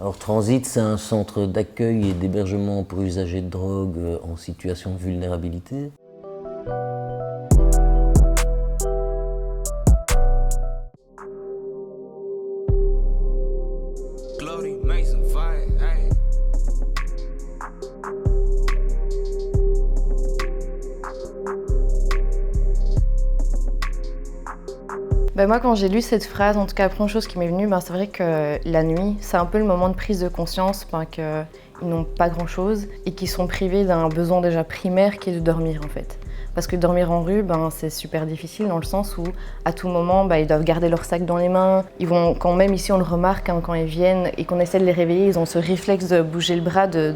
Alors Transit, c'est un centre d'accueil et d'hébergement pour usagers de drogue en situation de vulnérabilité. Moi, quand j'ai lu cette phrase, en tout cas, la première chose qui m'est venue, c'est vrai que la nuit, c'est un peu le moment de prise de conscience qu'ils n'ont pas grand-chose et qu'ils sont privés d'un besoin déjà primaire qui est de dormir, en fait. Parce que dormir en rue, c'est super difficile dans le sens où, à tout moment, ils doivent garder leur sac dans les mains. Ils vont, quand même ici, on le remarque, quand ils viennent et qu'on essaie de les réveiller, ils ont ce réflexe de bouger le bras, de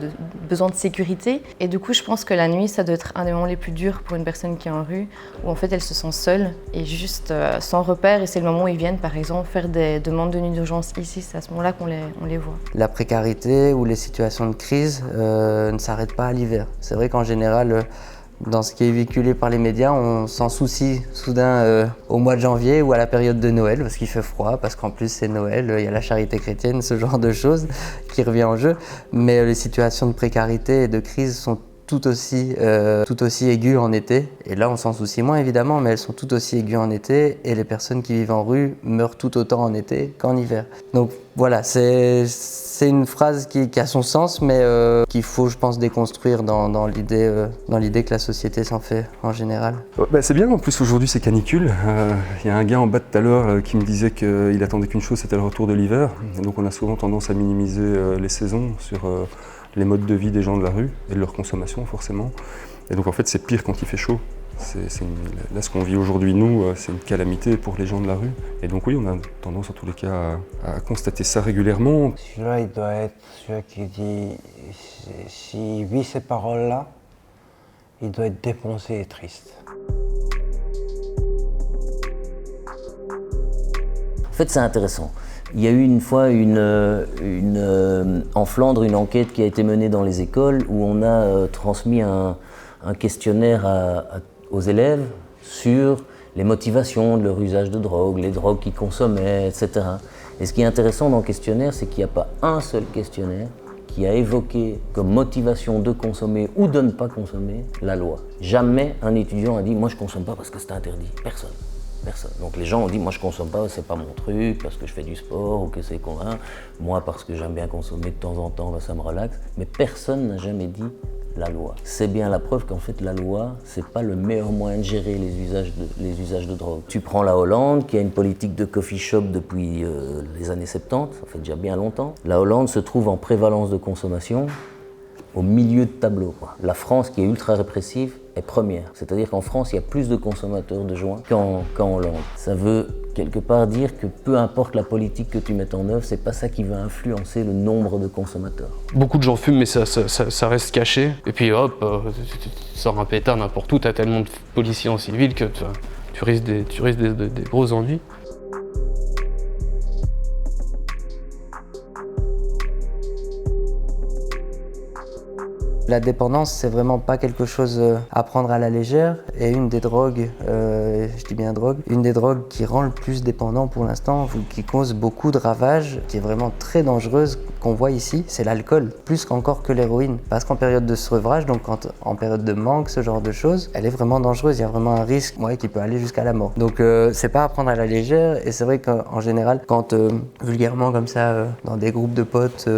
besoin de sécurité. Et du coup, je pense que la nuit, ça doit être un des moments les plus durs pour une personne qui est en rue, où en fait, elle se sent seule et juste sans repère. Et c'est le moment où ils viennent, par exemple, faire des demandes de nuit d'urgence ici. C'est à ce moment-là qu'on les voit. La précarité ou les situations de crise ne s'arrêtent pas à l'hiver. C'est vrai qu'en général, dans ce qui est véhiculé par les médias, on s'en soucie soudain au mois de janvier ou à la période de Noël, parce qu'il fait froid, parce qu'en plus c'est Noël, il y a la charité chrétienne, ce genre de choses qui revient en jeu. Mais les situations de précarité et de crise sont tout aussi aiguës en été. Et là, on s'en soucie moins évidemment, mais elles sont tout aussi aiguës en été. Et les personnes qui vivent en rue meurent tout autant en été qu'en hiver. Donc voilà, c'est une phrase qui a son sens, mais qu'il faut, je pense, déconstruire dans l'idée que la société s'en fait en général. C'est bien, en plus aujourd'hui c'est canicule. Il y a un gars en bas de tout à l'heure qui me disait qu'il attendait qu'une chose, c'était le retour de l'hiver. Donc on a souvent tendance à minimiser les saisons sur les modes de vie des gens de la rue et de leur consommation forcément. Et donc en fait c'est pire quand il fait chaud. Là ce qu'on vit aujourd'hui nous, c'est une calamité pour les gens de la rue. Et donc oui, on a tendance en tous les cas à constater ça régulièrement. Celui-là il doit être celui qui dit, s'il vit ces paroles-là, il doit être défoncé et triste. En fait, c'est intéressant. Il y a eu une fois en Flandre une enquête qui a été menée dans les écoles où on a transmis un questionnaire aux élèves sur les motivations de leur usage de drogue, les drogues qu'ils consommaient, etc. Et ce qui est intéressant dans le questionnaire, c'est qu'il n'y a pas un seul questionnaire qui a évoqué comme motivation de consommer ou de ne pas consommer la loi. Jamais un étudiant a dit « moi je ne consomme pas parce que c'est interdit ». Personne. Personne. Donc les gens ont dit « moi je consomme pas, c'est pas mon truc, parce que je fais du sport ou que c'est convainc. Moi parce que j'aime bien consommer de temps en temps, ça me relaxe ». Mais personne n'a jamais dit la loi. C'est bien la preuve qu'en fait la loi, c'est pas le meilleur moyen de gérer les usages de drogue. Tu prends la Hollande, qui a une politique de coffee shop depuis les années 70, ça fait déjà bien longtemps. La Hollande se trouve en prévalence de consommation au milieu de tableau. La France, qui est ultra répressive, est première. C'est-à-dire qu'en France, il y a plus de consommateurs de joints qu'en Hollande. Ça veut quelque part dire que peu importe la politique que tu mets en œuvre, c'est pas ça qui va influencer le nombre de consommateurs. Beaucoup de gens fument, mais ça reste caché. Et puis hop, tu sors un pétard n'importe où, t'as tellement de policiers en civil que tu risques des gros ennuis. La dépendance, c'est vraiment pas quelque chose à prendre à la légère. Et une des drogues, je dis bien drogue, une des drogues qui rend le plus dépendant pour l'instant, qui cause beaucoup de ravages, qui est vraiment très dangereuse, qu'on voit ici, c'est l'alcool, plus qu'encore que l'héroïne. Parce qu'en période de sevrage, donc en période de manque, ce genre de choses, elle est vraiment dangereuse. Il y a vraiment un risque qui peut aller jusqu'à la mort. Donc c'est pas à prendre à la légère. Et c'est vrai qu'en général, quand vulgairement comme ça, dans des groupes de potes,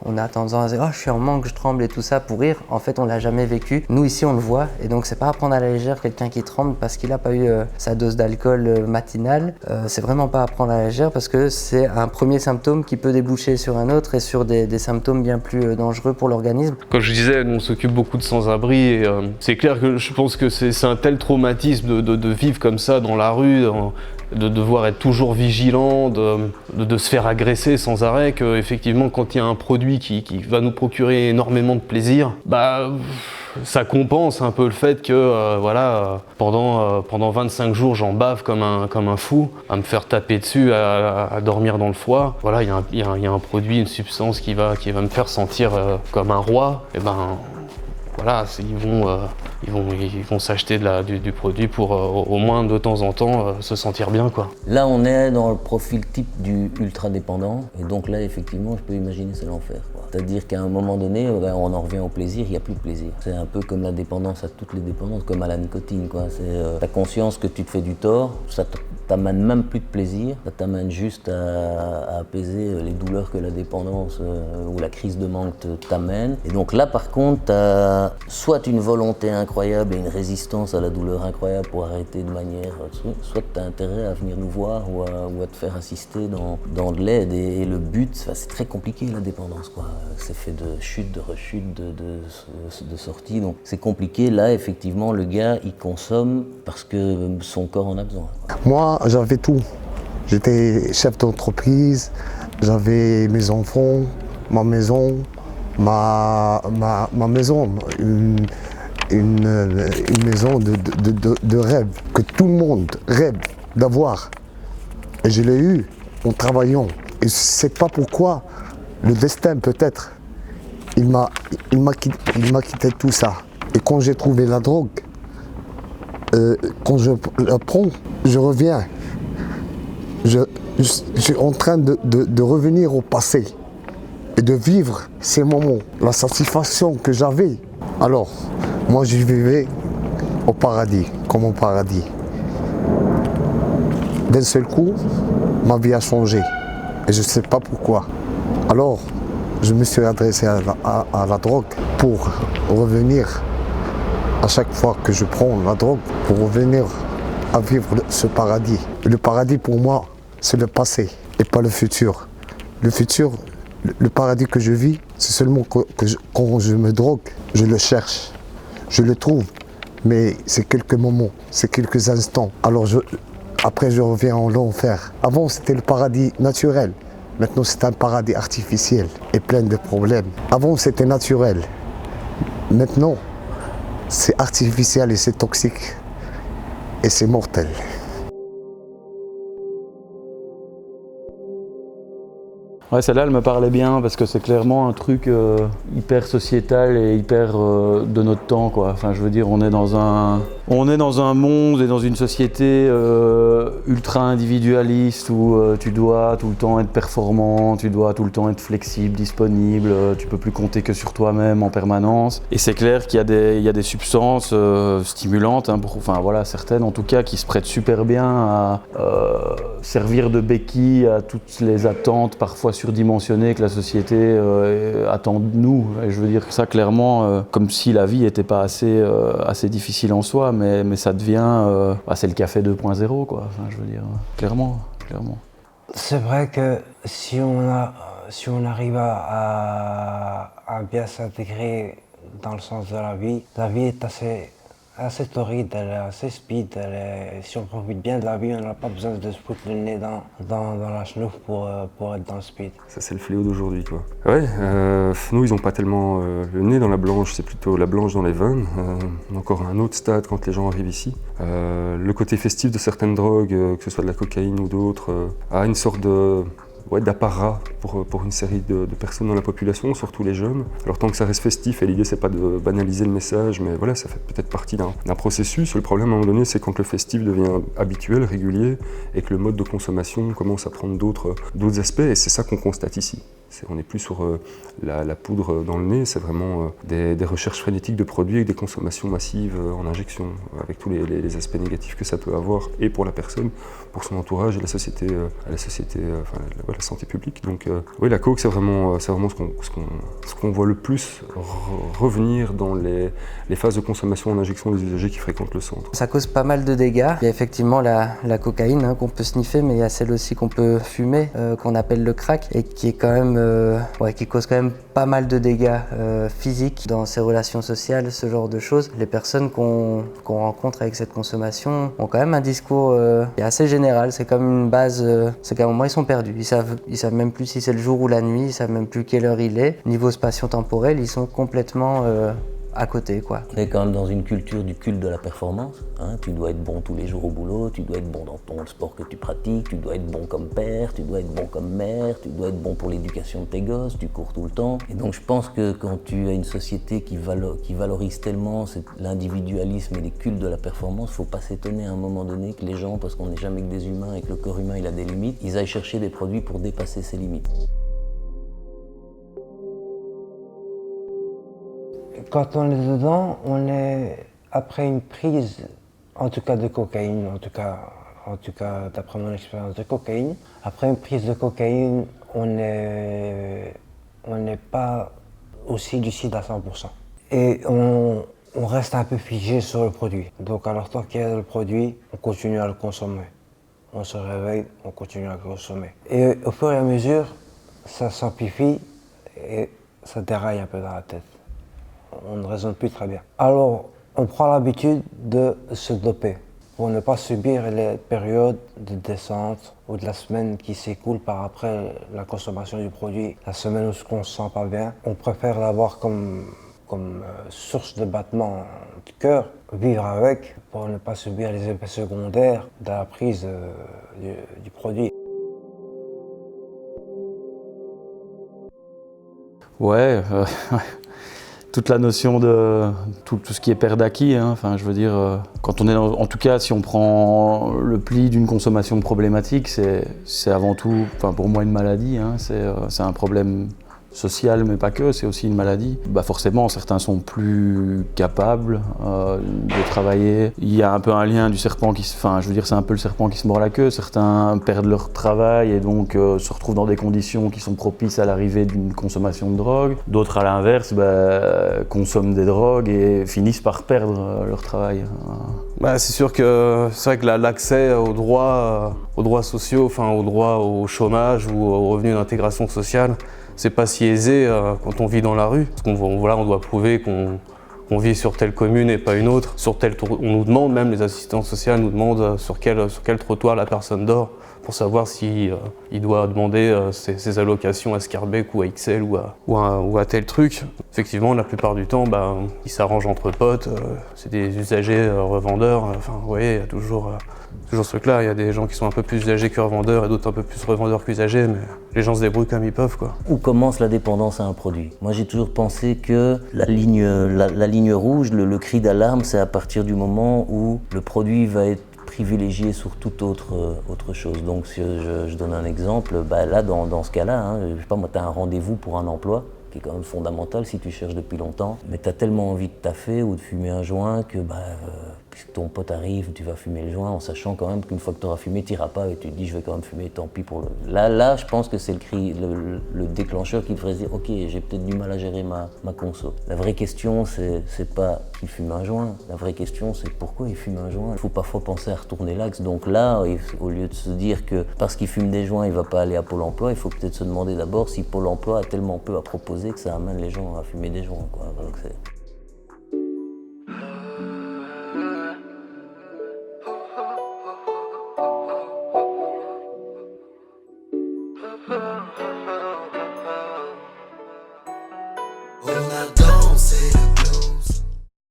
on a tendance à dire « oh, je suis en manque, je tremble » et tout ça pour rire. En fait, on l'a jamais vécu. Nous, ici, on le voit. Et donc, c'est pas à prendre à la légère quelqu'un qui tremble parce qu'il a pas eu sa dose d'alcool matinale. C'est vraiment pas à prendre à la légère parce que c'est un premier symptôme qui peut déboucher sur un autre et sur des symptômes bien plus dangereux pour l'organisme. Comme je disais, on s'occupe beaucoup de sans-abri et c'est clair que je pense que c'est un tel traumatisme de vivre comme ça dans la rue, de devoir être toujours vigilant, de se faire agresser sans arrêt, qu'effectivement quand il y a un produit qui va nous procurer énormément de plaisir, ça compense un peu le fait que pendant 25 jours j'en bave comme un fou, à me faire taper dessus, à dormir dans le foie. Voilà, il y a un produit, une substance qui va me faire sentir comme un roi, et voilà, ils vont s'acheter du produit pour au moins de temps en temps se sentir bien, quoi. Là, on est dans le profil type du ultra-dépendant, et donc là, effectivement, je peux imaginer c'est l'enfer, quoi. C'est-à-dire qu'à un moment donné, on en revient au plaisir, il n'y a plus de plaisir. C'est un peu comme la dépendance à toutes les dépendances, comme à la nicotine, quoi. C'est ta conscience que tu te fais du tort, ça t'amène même plus de plaisir, ça t'amène juste à apaiser les douleurs que la dépendance ou la crise de manque t'amène. Et donc là, par contre, t'as soit une volonté incroyable et une résistance à la douleur incroyable pour arrêter de manière, soit t'as intérêt à venir nous voir ou à te faire assister dans de l'aide. Et le but, c'est très compliqué la dépendance, quoi. C'est fait de chute, de rechute, de sortie, donc c'est compliqué. Là, effectivement, le gars, il consomme parce que son corps en a besoin, quoi. Moi, j'avais tout. J'étais chef d'entreprise, j'avais mes enfants, ma maison, ma maison, une maison de rêve, que tout le monde rêve d'avoir. Et je l'ai eu en travaillant. Et je ne sais pas pourquoi, le destin peut-être, il m'a quitté tout ça. Et quand j'ai trouvé la drogue, quand je la prends, je reviens. Je suis en train de revenir au passé et de vivre ces moments, la satisfaction que j'avais. Alors, moi je vivais au paradis, comme au paradis. D'un seul coup, ma vie a changé et je ne sais pas pourquoi. Alors, je me suis adressé à la drogue pour revenir, à chaque fois que je prends la drogue, pour revenir à vivre ce paradis. Le paradis pour moi, c'est le passé et pas le futur. Le futur, le paradis que je vis, c'est seulement quand je me drogue, je le cherche, je le trouve. Mais c'est quelques moments, c'est quelques instants. Alors après je reviens en l'enfer. Avant c'était le paradis naturel. Maintenant c'est un paradis artificiel et plein de problèmes. Avant c'était naturel. Maintenant c'est artificiel et c'est toxique. Et c'est mortel. Ouais, celle-là, elle me parlait bien parce que c'est clairement un truc hyper sociétal et hyper de notre temps, quoi. Enfin, je veux dire, on est dans un monde et dans une société ultra individualiste où tu dois tout le temps être performant, tu dois tout le temps être flexible, disponible, tu peux plus compter que sur toi-même en permanence. Et c'est clair qu'il y a des substances stimulantes, hein, enfin voilà, certaines en tout cas, qui se prêtent super bien à servir de béquille à toutes les attentes parfois surdimensionnées que la société attend de nous. Et je veux dire que ça, clairement, comme si la vie n'était pas assez difficile en soi, mais ça devient, c'est le café 2.0, quoi. Enfin, je veux dire, clairement. C'est vrai que si on arrive à bien s'intégrer dans le sens de la vie est assez torride, elle est assez speed. Si on profite bien de la vie, on n'a pas besoin de se foutre le nez dans la chenouf pour être dans le speed. Ça, c'est le fléau d'aujourd'hui, quoi. Ouais, nous, ils n'ont pas tellement le nez dans la blanche, c'est plutôt la blanche dans les veines. Encore un autre stade quand les gens arrivent ici. Le côté festif de certaines drogues, que ce soit de la cocaïne ou d'autres, a une sorte d'apparat pour une série de personnes dans la population, surtout les jeunes. Alors tant que ça reste festif, et l'idée c'est pas de banaliser le message, mais voilà, ça fait peut-être partie d'un processus. Le problème à un moment donné, c'est quand le festif devient habituel, régulier, et que le mode de consommation commence à prendre d'autres aspects, et c'est ça qu'on constate ici. On n'est plus sur la poudre dans le nez, c'est vraiment des recherches frénétiques de produits avec des consommations massives en injection, avec tous les aspects négatifs que ça peut avoir, et pour la personne, pour son entourage et la société, la santé publique. Donc oui, la coke, c'est vraiment ce qu'on voit le plus revenir dans les phases de consommation en injection des usagers qui fréquentent le centre. Ça cause pas mal de dégâts. Il y a effectivement la cocaïne, hein, qu'on peut sniffer, mais il y a celle aussi qu'on peut fumer, qu'on appelle le crack, et qui est quand même qui cause quand même pas mal de dégâts physiques dans ces relations sociales, ce genre de choses. Les personnes qu'on rencontre avec cette consommation ont quand même un discours qui est assez général. C'est comme une base, c'est qu'à un moment ils sont perdus. Ils savent même plus si c'est le jour ou la nuit, ils savent même plus quelle heure il est. Niveau spatio-temporel, ils sont complètement à côté, quoi. On est quand même dans une culture du culte de la performance. Hein. Tu dois être bon tous les jours au boulot, tu dois être bon dans ton sport que tu pratiques, tu dois être bon comme père, tu dois être bon comme mère, tu dois être bon pour l'éducation de tes gosses, tu cours tout le temps. Et donc je pense que quand tu as une société qui valorise tellement l'individualisme et les cultes de la performance, il ne faut pas s'étonner à un moment donné que les gens, parce qu'on n'est jamais que des humains et que le corps humain il a des limites, ils aillent chercher des produits pour dépasser ces limites. Quand on est dedans, on est après une prise, en tout cas de cocaïne, en tout cas d'après mon expérience de cocaïne, après une prise de cocaïne, on n'est pas aussi lucide à 100%. Et on reste un peu figé sur le produit. Donc alors tant qu'il y a le produit, on continue à le consommer. On se réveille, on continue à le consommer. Et au fur et à mesure, ça s'amplifie et ça déraille un peu dans la tête. On ne raisonne plus très bien. Alors, on prend l'habitude de se doper pour ne pas subir les périodes de descente ou de la semaine qui s'écoule par après la consommation du produit. La semaine où on ne se sent pas bien, on préfère l'avoir comme source de battement du cœur, vivre avec pour ne pas subir les effets secondaires de la prise du produit. Ouais, toute la notion de tout ce qui est perte d'acquis, hein. Enfin, je veux dire, quand on est en tout cas, si on prend le pli d'une consommation problématique, c'est avant tout, enfin pour moi, une maladie, hein. C'est un problème social, mais pas que, c'est aussi une maladie. Bah forcément, certains sont plus capables de travailler. Il y a un peu un lien du serpent enfin, je veux dire, c'est un peu le serpent qui se mord la queue. Certains perdent leur travail et donc se retrouvent dans des conditions qui sont propices à l'arrivée d'une consommation de drogue. D'autres, à l'inverse, consomment des drogues et finissent par perdre leur travail. Bah, c'est sûr que c'est vrai que l'accès aux droits sociaux, enfin aux droits au chômage ou aux revenus d'intégration sociale, c'est pas si aisé quand on vit dans la rue. Parce on doit prouver qu'on vit sur telle commune et pas une autre. On nous demande, même les assistants sociaux nous demandent sur quel trottoir la personne dort pour savoir si il doit demander ses allocations à Scarbeck ou à XL ou à tel truc. Effectivement, la plupart du temps, ils s'arrangent entre potes, c'est des usagers revendeurs. Enfin, vous voyez, il y a toujours ce truc-là. Il y a des gens qui sont un peu plus usagers que revendeurs et d'autres un peu plus revendeurs qu'usagers, mais les gens se débrouillent comme ils peuvent, quoi. Où commence la dépendance à un produit? Moi, j'ai toujours pensé que la ligne rouge, le cri d'alarme, c'est à partir du moment où le produit va être privilégié sur toute autre chose. Donc, si je donne un exemple, là, dans ce cas-là, hein, je sais pas, moi, tu as un rendez-vous pour un emploi, qui est quand même fondamental si tu cherches depuis longtemps, mais tu as tellement envie de taffer ou de fumer un joint que puisque ton pote arrive, tu vas fumer le joint en sachant quand même qu'une fois que tu auras fumé, tu n'iras pas et tu te dis je vais quand même fumer, tant pis pour le... Là, je pense que c'est le déclencheur qui devrait se dire ok, j'ai peut-être du mal à gérer ma conso. La vraie question, c'est pas qu'il fume un joint, la vraie question c'est pourquoi il fume un joint. Il faut parfois penser à retourner l'axe, donc là, au lieu de se dire que parce qu'il fume des joints, il ne va pas aller à Pôle emploi, il faut peut-être se demander d'abord si Pôle emploi a tellement peu à proposer que ça amène les gens à fumer des joints, quoi. Donc c'est...